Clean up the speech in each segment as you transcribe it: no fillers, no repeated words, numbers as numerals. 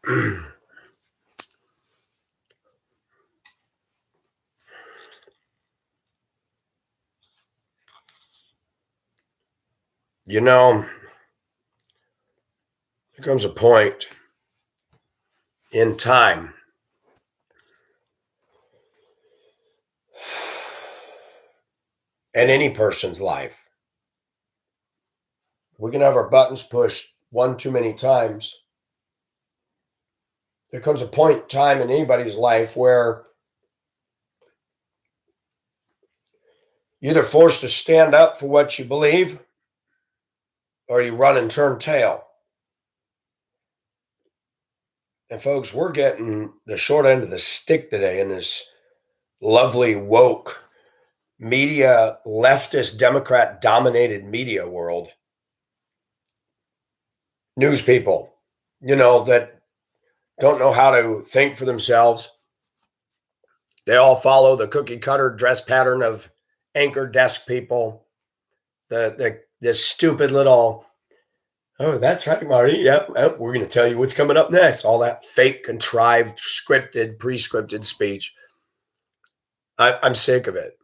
You know, there comes a point in time in any person's life. We can have our buttons pushed one too many times. There comes a point in time in anybody's life where you're either forced to stand up for what you believe or you run and turn tail. And folks, we're getting the short end of the stick today in this lovely woke media, leftist, Democrat dominated media world. News people, that don't know how to think for themselves. They all follow the cookie cutter dress pattern of anchor desk people. This stupid little, oh, that's right, Marty. Yep. Oh, we're going to tell you what's coming up next. All that fake, contrived, scripted, pre-scripted speech. I'm sick of it.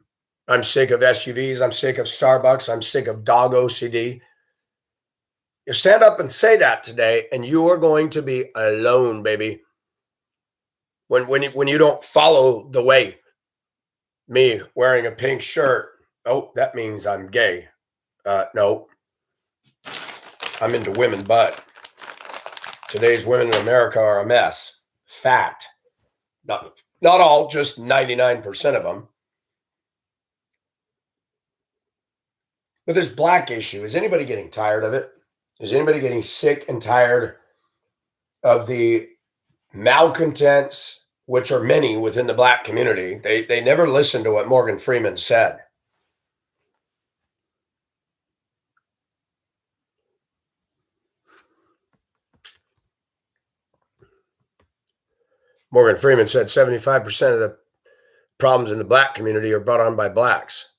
I'm sick of SUVs. I'm sick of Starbucks. I'm sick of dog OCD. You stand up and say that today, and you are going to be alone, baby. When you don't follow the way, me wearing a pink shirt, oh, that means I'm gay. No, I'm into women, but today's women in America are a mess. Fact. Not all, just 99% of them. But this black issue, is anybody getting tired of it? Is anybody getting sick and tired of the malcontents, which are many within the black community? They never listened to what Morgan Freeman said. Morgan Freeman said 75% of the problems in the black community are brought on by blacks.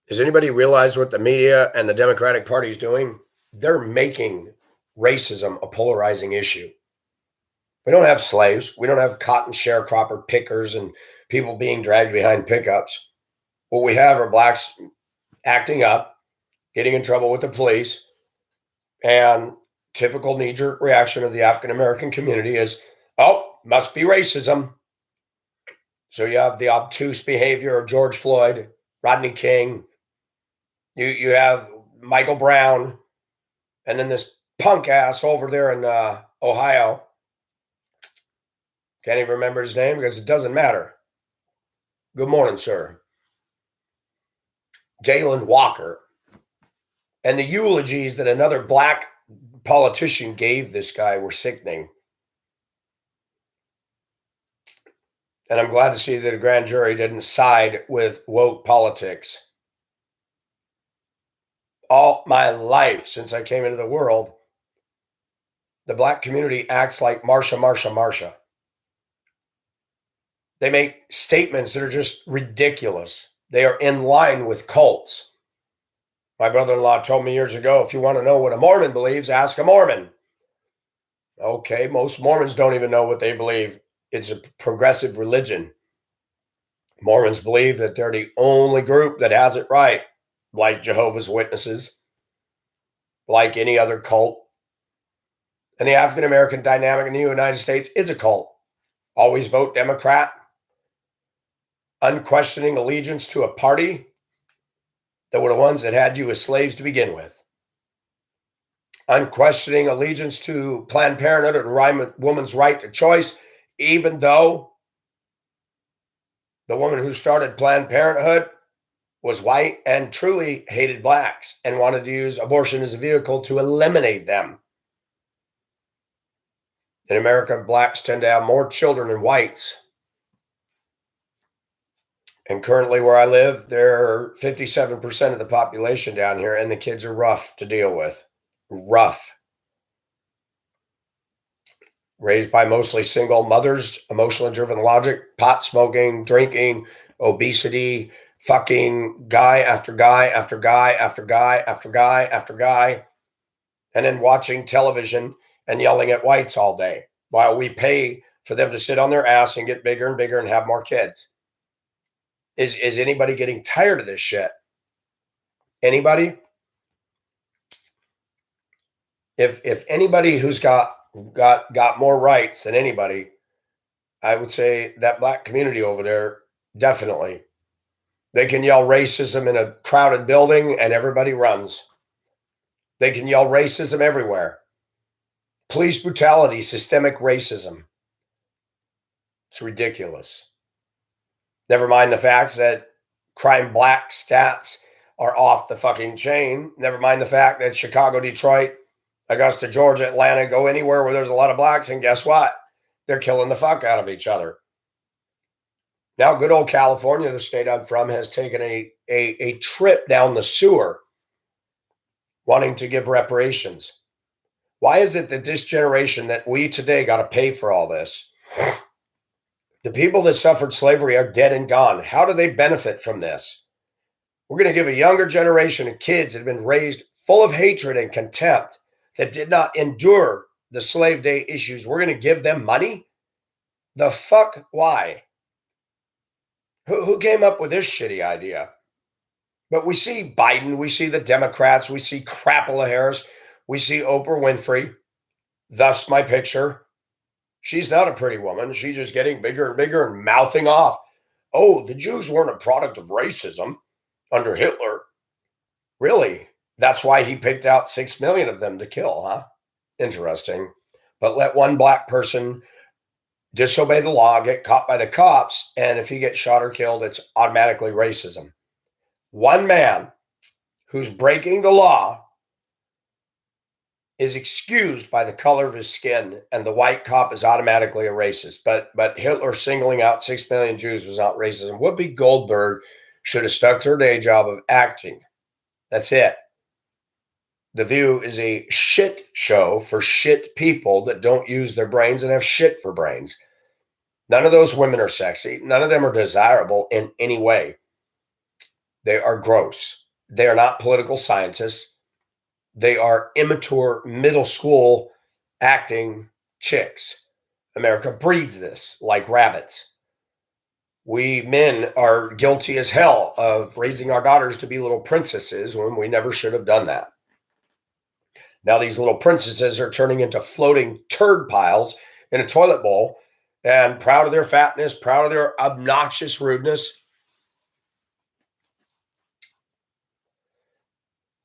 Does anybody realize what the media and the Democratic Party is doing? They're making racism a polarizing issue. We don't have slaves. We don't have cotton sharecropper pickers and people being dragged behind pickups. What we have are blacks acting up, getting in trouble with the police, and typical knee-jerk reaction of the African-American community is, oh, must be racism. So you have the obtuse behavior of George Floyd, Rodney King. You have Michael Brown, and then this punk ass over there in Ohio. Can't even remember his name because it doesn't matter. Good morning, sir. Jalen Walker. And the eulogies that another black politician gave this guy were sickening. And I'm glad to see that a grand jury didn't side with woke politics. All my life since I came into the world, the black community acts like Marsha. They make statements that are just ridiculous. They are in line with cults. My brother-in-law told me years ago, if you want to know what a Mormon believes, ask a Mormon. Okay, most Mormons don't even know what they believe. It's a progressive religion. Mormons believe that they're the only group that has it right, like Jehovah's Witnesses, like any other cult. And the African-American dynamic in the United States is a cult. Always vote Democrat. Unquestioning allegiance to a party that were the ones that had you as slaves to begin with. Unquestioning allegiance to Planned Parenthood and woman's right to choice, even though the woman who started Planned Parenthood was white and truly hated blacks and wanted to use abortion as a vehicle to eliminate them. In America, blacks tend to have more children than whites. And currently where I live, there are 57% of the population down here, and the kids are rough to deal with. Rough. Raised by mostly single mothers, emotionally driven logic, pot smoking, drinking, obesity, fucking guy after guy after guy after guy after guy after guy, and then watching television and yelling at whites all day while we pay for them to sit on their ass and get bigger and bigger and have more kids. Is anybody getting tired of this shit? Anybody? If anybody who's got more rights than anybody, I would say that black community over there, definitely. They can yell racism in a crowded building and everybody runs. They can yell racism everywhere. Police brutality, systemic racism. It's ridiculous. Never mind the fact that crime black stats are off the fucking chain. Never mind the fact that Chicago, Detroit, Augusta, Georgia, Atlanta, go anywhere where there's a lot of blacks, and guess what? They're killing the fuck out of each other. Now, good old California, the state I'm from, has taken a trip down the sewer wanting to give reparations. Why is it that this generation, that we today got to pay for all this? The people that suffered slavery are dead and gone. How do they benefit from this? We're going to give a younger generation of kids that have been raised full of hatred and contempt, that did not endure the slave day issues. We're going to give them money? The fuck? Why? Who came up with this shitty idea? But we see Biden, we see the Democrats, we see Crapola Harris, we see Oprah Winfrey, thus my picture. She's not a pretty woman. She's just getting bigger and bigger and mouthing off. Oh, the Jews weren't a product of racism under Hitler. Really? That's why he picked out 6 million of them to kill, huh? Interesting. But let one black person disobey the law, get caught by the cops, and if he gets shot or killed, it's automatically racism. One man who's breaking the law is excused by the color of his skin, and the white cop is automatically a racist. But Hitler singling out 6 million Jews was not racism. Whoopi Goldberg should have stuck to her day job of acting. That's it. The View is a shit show for shit people that don't use their brains and have shit for brains. None of those women are sexy. None of them are desirable in any way. They are gross. They are not political scientists. They are immature middle school acting chicks. America breeds this like rabbits. We men are guilty as hell of raising our daughters to be little princesses when we never should have done that. Now these little princesses are turning into floating turd piles in a toilet bowl, and proud of their fatness, proud of their obnoxious rudeness.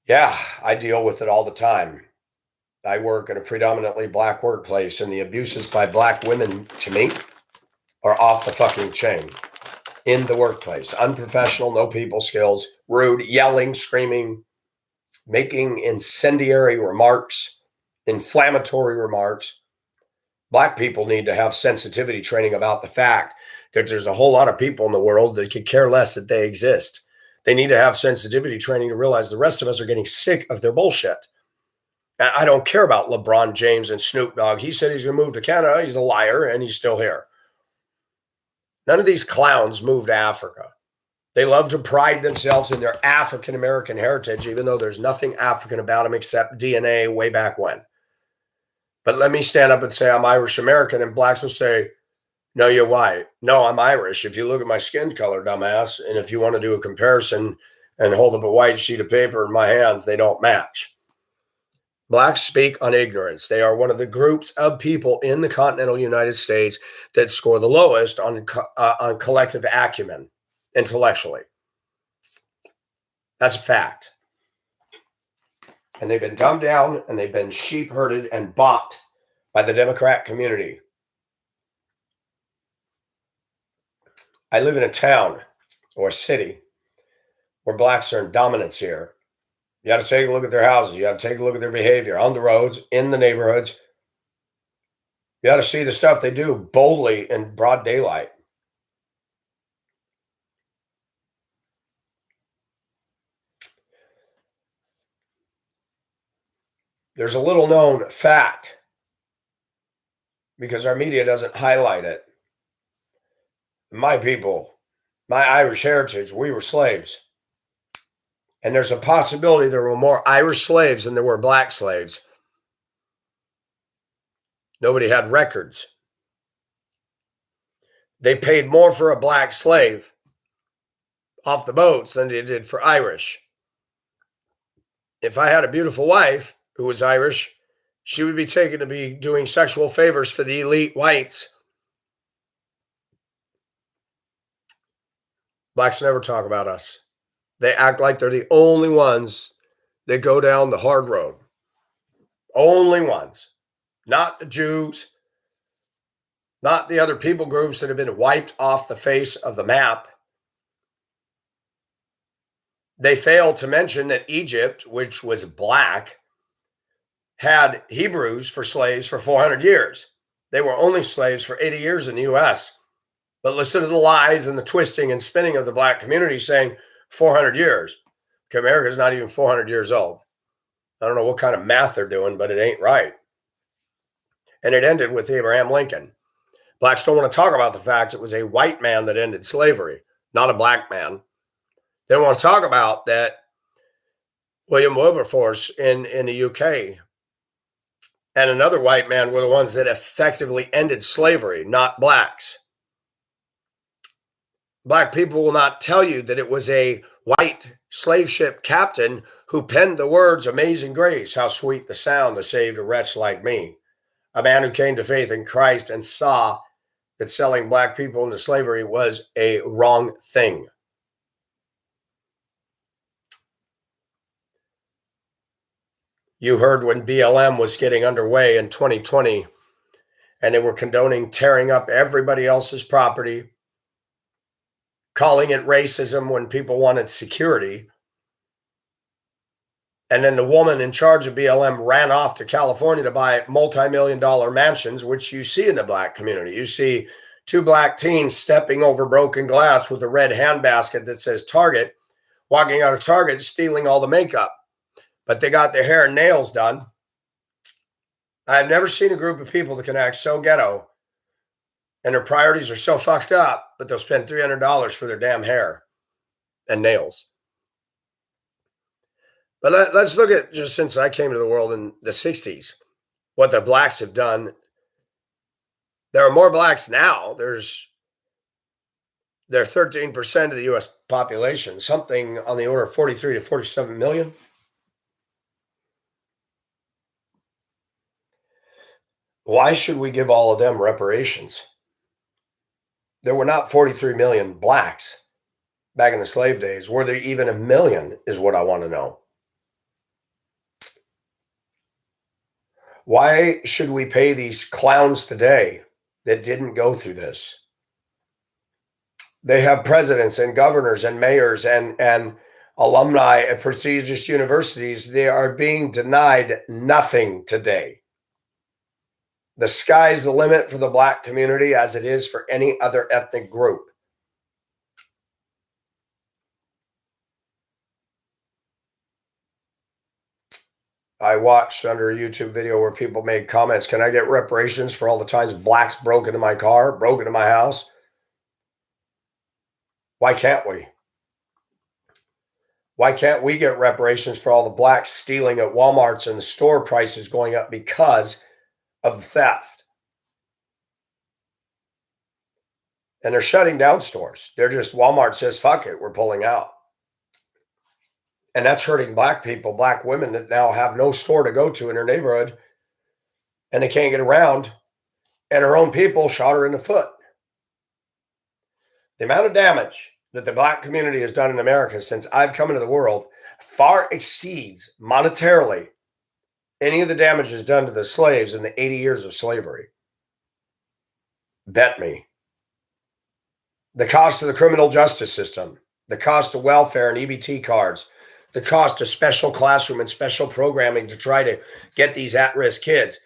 Yeah, I deal with it all the time. I work in a predominantly black workplace, and the abuses by black women to me are off the fucking chain in the workplace. Unprofessional, no people skills, rude, yelling, screaming, making incendiary remarks, inflammatory remarks. Black people need to have sensitivity training about the fact that there's a whole lot of people in the world that could care less that they exist. They need to have sensitivity training to realize the rest of us are getting sick of their bullshit. I don't care about LeBron James and Snoop Dogg. He said he's going to move to Canada. He's a liar, and he's still here. None of these clowns moved to Africa. They love to pride themselves in their African-American heritage, even though there's nothing African about them except DNA way back when. But let me stand up and say I'm Irish-American, and blacks will say, no, you're white. No, I'm Irish. If you look at my skin color, dumbass, and if you want to do a comparison and hold up a white sheet of paper in my hands, they don't match. Blacks speak on ignorance. They are one of the groups of people in the continental United States that score the lowest on collective acumen intellectually. That's a fact. And they've been dumbed down, and they've been sheep herded and bought by the Democrat community. I live in a town or a city where blacks are in dominance here. You got to take a look at their houses. You got to take a look at their behavior on the roads, in the neighborhoods. You got to see the stuff they do boldly in broad daylight. There's a little known fact because our media doesn't highlight it. My people, my Irish heritage, we were slaves. And there's a possibility there were more Irish slaves than there were black slaves. Nobody had records. They paid more for a black slave off the boats than they did for Irish. If I had a beautiful wife who was Irish, she would be taken to be doing sexual favors for the elite whites. Blacks never talk about us. They act like they're the only ones that go down the hard road. Only ones. Not the Jews, not the other people groups that have been wiped off the face of the map. They fail to mention that Egypt, which was black, had Hebrews for slaves for 400 years. They were only slaves for 80 years in the US. But listen to the lies and the twisting and spinning of the black community saying 400 years. Okay, America's not even 400 years old. I don't know what kind of math they're doing, but it ain't right. And it ended with Abraham Lincoln. Blacks don't want to talk about the fact it was a white man that ended slavery, not a black man. They don't want to talk about that William Wilberforce in the UK and another white man were the ones that effectively ended slavery, not blacks. Black people will not tell you that it was a white slave ship captain who penned the words, "Amazing grace, how sweet the sound that saved a wretch like me." A man who came to faith in Christ and saw that selling black people into slavery was a wrong thing. You heard when BLM was getting underway in 2020 and they were condoning tearing up everybody else's property, calling it racism when people wanted security. And then the woman in charge of BLM ran off to California to buy multi-million-dollar mansions, which you see in the black community. You see two black teens stepping over broken glass with a red handbasket that says Target, walking out of Target, stealing all the makeup. But they got their hair and nails done. I've never seen a group of people that can act so ghetto and their priorities are so fucked up, but they'll spend $300 for their damn hair and nails. But let's look at, just since I came to the world in the 60s, what the blacks have done. There are more blacks now. They're 13% of the U.S. population, something on the order of 43 to 47 million. Why should we give all of them reparations? There were not 43 million blacks back in the slave days. Were there even a million is what I want to know. Why should we pay these clowns today that didn't go through this? They have presidents and governors and mayors and alumni at prestigious universities. They are being denied nothing today. The sky's the limit for the black community as it is for any other ethnic group. I watched under a YouTube video where people made comments, can I get reparations for all the times blacks broke into my car, broke into my house? Why can't we? Why can't we get reparations for all the blacks stealing at Walmarts and the store prices going up because of the theft? And they're shutting down stores. They're just, Walmart says, fuck it, we're pulling out. And that's hurting black people, black women that now have no store to go to in their neighborhood and they can't get around. And her own people shot her in the foot. The amount of damage that the black community has done in America since I've come into the world far exceeds monetarily any of the damages done to the slaves in the 80 years of slavery. Bet me. The cost of the criminal justice system, the cost of welfare and EBT cards, the cost of special classroom and special programming to try to get these at-risk kids,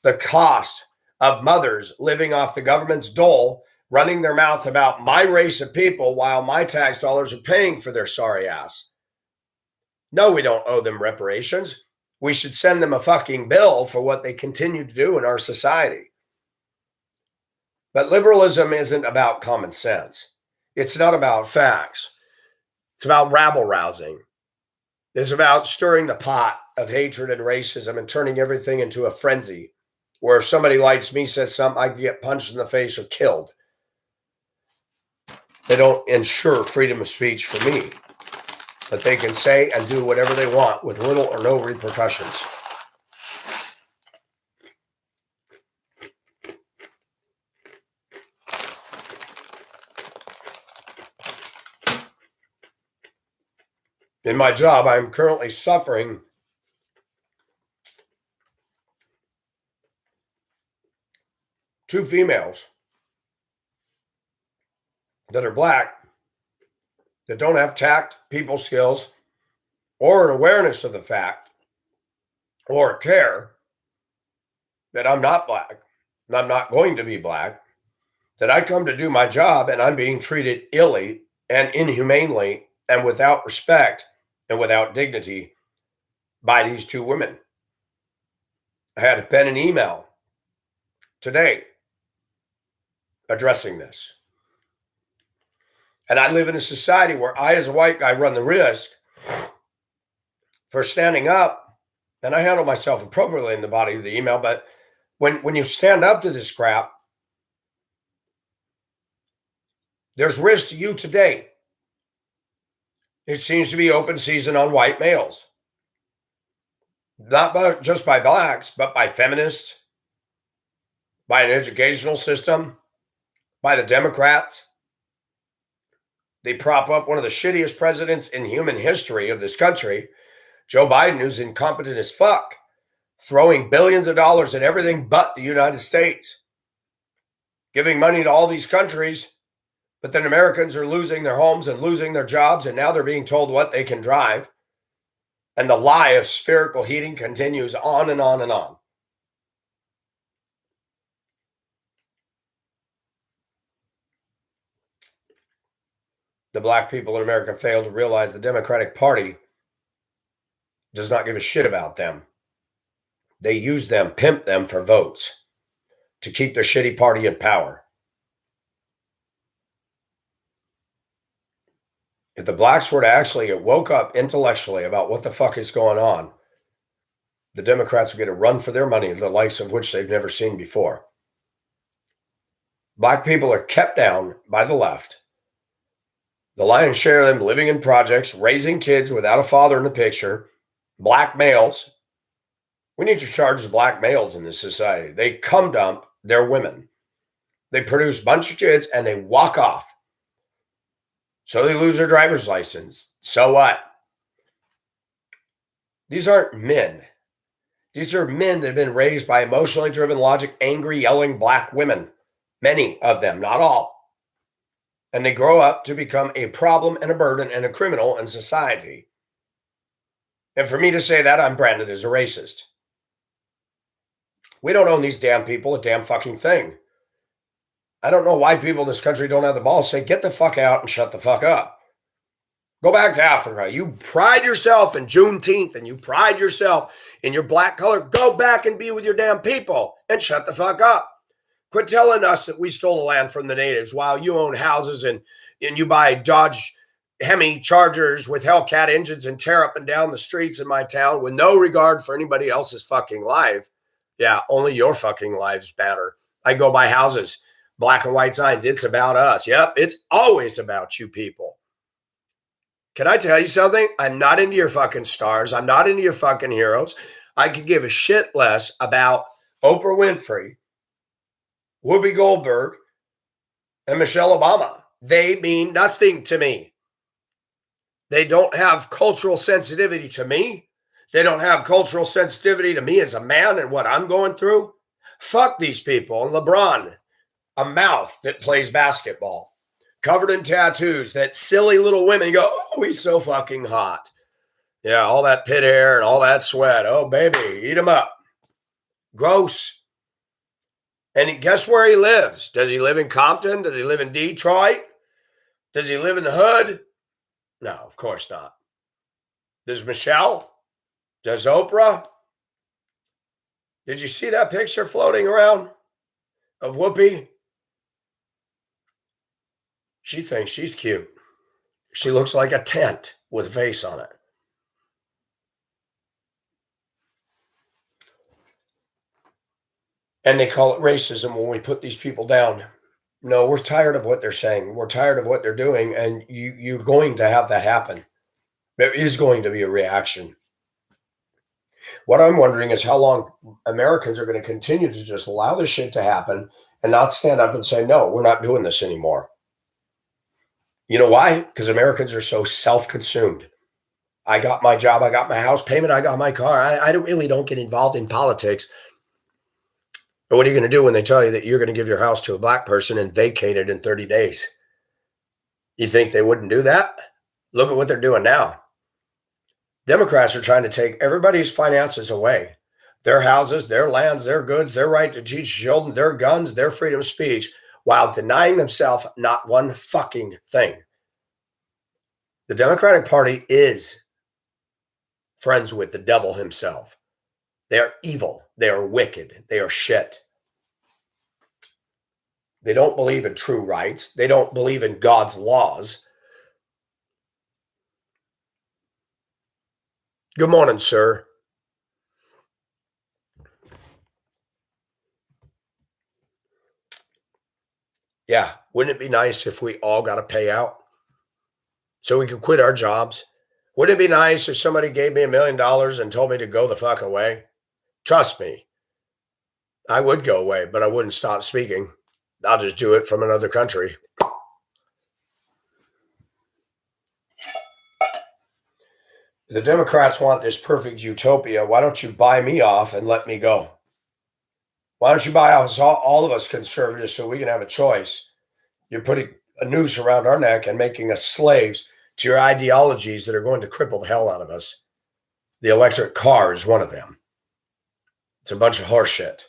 the cost of mothers living off the government's dole, running their mouth about my race of people while my tax dollars are paying for their sorry ass. No, we don't owe them reparations. We should send them a fucking bill for what they continue to do in our society. But liberalism isn't about common sense. It's not about facts. It's about rabble-rousing. It's about stirring the pot of hatred and racism and turning everything into a frenzy. where if somebody likes me, says something, I can get punched in the face or killed. They don't ensure freedom of speech for me, but they can say and do whatever they want with little or no repercussions. In my job, I am currently suffering two females that are Black, that don't have tact, people skills, or an awareness of the fact, or care that I'm not Black, and I'm not going to be Black, that I come to do my job and I'm being treated illy and inhumanely and without respect and without dignity by these two women. I had to pen an email today addressing this. And I live in a society where I, as a white guy, run the risk for standing up, and I handle myself appropriately in the body of the email, but when you stand up to this crap, there's risk to you today. It seems to be open season on white males. Not just by Blacks, but by feminists, by an educational system, by the Democrats. They prop up one of the shittiest presidents in human history of this country, Joe Biden, who's incompetent as fuck, throwing billions of dollars at everything but the United States, giving money to all these countries, but then Americans are losing their homes and losing their jobs, and now they're being told what they can drive. And the lie of spherical heating continues on and on and on. The Black people in America fail to realize the Democratic Party does not give a shit about them. They use them, pimp them for votes to keep their shitty party in power. If the Blacks were to actually get woke up intellectually about what the fuck is going on, the Democrats would get a run for their money, the likes of which they've never seen before. Black people are kept down by the left. The lion's share of them living in projects, raising kids without a father in the picture, Black males. We need to charge the Black males in this society. They cum dump their women. They produce a bunch of kids and they walk off. So they lose their driver's license. So what? These aren't men. These are men that have been raised by emotionally driven logic, angry, yelling Black women. Many of them, not all. And they grow up to become a problem and a burden and a criminal in society. And for me to say that, I'm branded as a racist. We don't own these damn people a damn fucking thing. I don't know why people in this country don't have the balls to say, get the fuck out and shut the fuck up. Go back to Africa. You pride yourself in Juneteenth and you pride yourself in your Black color. Go back and be with your damn people and shut the fuck up. Quit telling us that we stole the land from the natives while you own houses and you buy Dodge Hemi Chargers with Hellcat engines and tear up and down the streets in my town with no regard for anybody else's fucking life. Yeah, only your fucking lives matter. I go buy houses, black and white signs. It's about us. Yep, it's always about you people. Can I tell you something? I'm not into your fucking stars. I'm not into your fucking heroes. I could give a shit less about Oprah Winfrey, Whoopi Goldberg, and Michelle Obama. They mean nothing to me. They don't have cultural sensitivity to me. They don't have cultural sensitivity to me as a man and what I'm going through. Fuck these people. And LeBron, a mouth that plays basketball, covered in tattoos, that silly little women go, oh, he's so fucking hot. Yeah, all that pit hair and all that sweat. Oh, baby, eat him up. Gross. And guess where he lives? Does he live in Compton? Does he live in Detroit? Does he live in the hood? No, of course not. Does Michelle? Does Oprah? Did you see that picture floating around of Whoopi? She thinks she's cute. She looks like a tent with a face on it. And they call it racism when we put these people down. No, we're tired of what they're saying. We're tired of what they're doing. And you're going to have that happen. There is going to be a reaction. What I'm wondering is how long Americans are going to continue to just allow this shit to happen and not stand up and say, no, we're not doing this anymore. You know why? Because Americans are so self-consumed. I got my job, I got my house payment, I got my car. I really don't get involved in politics. But what are you going to do when they tell you that you're going to give your house to a black person and vacate it in 30 days? You think they wouldn't do that? Look at what they're doing now. Democrats are trying to take everybody's finances away. Their houses, their lands, their goods, their right to teach children, their guns, their freedom of speech, while denying themselves not one fucking thing. The Democratic Party is friends with the devil himself. They are evil. They are wicked. They are shit. They don't believe in true rights. They don't believe in God's laws. Good morning, sir. Yeah, wouldn't it be nice if we all got a payout so we could quit our jobs? Wouldn't it be nice if somebody gave me $1 million and told me to go the fuck away? Trust me, I would go away, but I wouldn't stop speaking. I'll just do it from another country. The Democrats want this perfect utopia. Why don't you buy me off and let me go? Why don't you buy us, all of us conservatives, so we can have a choice? You're putting a noose around our neck and making us slaves to your ideologies that are going to cripple the hell out of us. The electric car is one of them. It's a bunch of horse shit.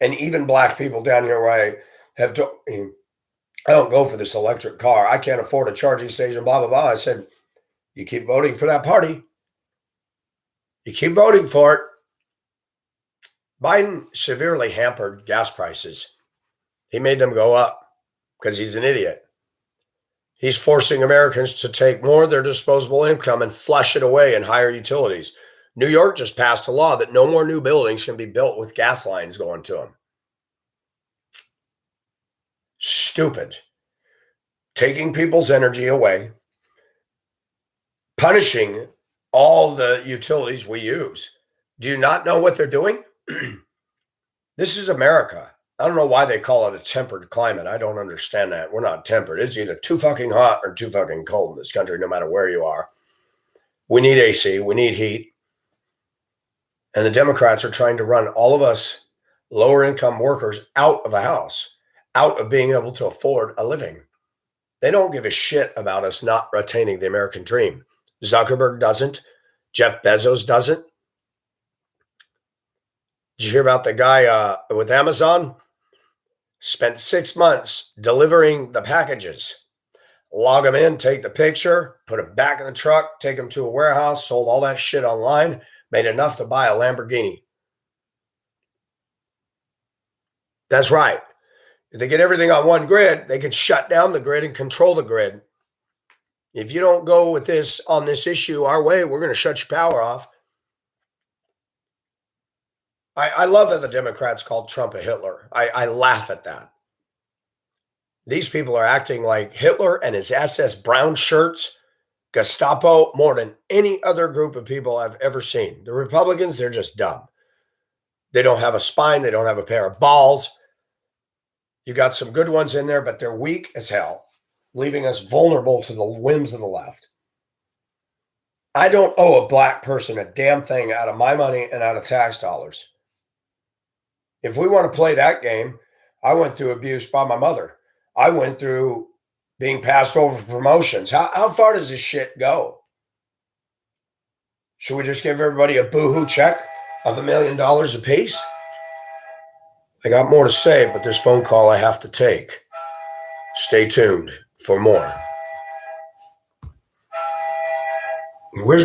And even black people down here where I have told me, I don't go for this electric car. I can't afford a charging station, blah, blah, blah. I said, you keep voting for that party. You keep voting for it. Biden severely hampered gas prices. He made them go up because he's an idiot. He's forcing Americans to take more of their disposable income and flush it away in higher utilities. New York just passed a law that no more new buildings can be built with gas lines going to them. Stupid. Taking people's energy away, punishing all the utilities we use. Do you not know what they're doing? This is America. I don't know why they call it a tempered climate. I don't understand that. We're not tempered. It's either too fucking hot or too fucking cold in this country, no matter where you are. We need AC. We need heat. And the Democrats are trying to run all of us lower income workers out of a house, out of being able to afford a living. They don't give a shit about us not attaining the American dream. Zuckerberg doesn't. Jeff Bezos doesn't. Did you hear about the guy with Amazon? Spent 6 months delivering the packages. Log them in, take the picture, put them back in the truck, take them to a warehouse, sold all that shit online, made enough to buy a Lamborghini. That's right. If they get everything on one grid, they can shut down the grid and control the grid. If you don't go with this on this issue our way, we're going to shut your power off. I love that the Democrats called Trump a Hitler. I laugh at that. These people are acting like Hitler and his SS brown shirts, Gestapo, more than any other group of people I've ever seen. The Republicans, they're just dumb. They don't have a spine. They don't have a pair of balls. You got some good ones in there, but they're weak as hell, leaving us vulnerable to the whims of the left. I don't owe a black person a damn thing out of my money and out of tax dollars. If we want to play that game, I went through abuse by my mother. I went through being passed over for promotions. How far does this shit go? Should we just give everybody a boohoo check of $1 million apiece? I got more to say, but this phone call I have to take. Stay tuned for more. Where's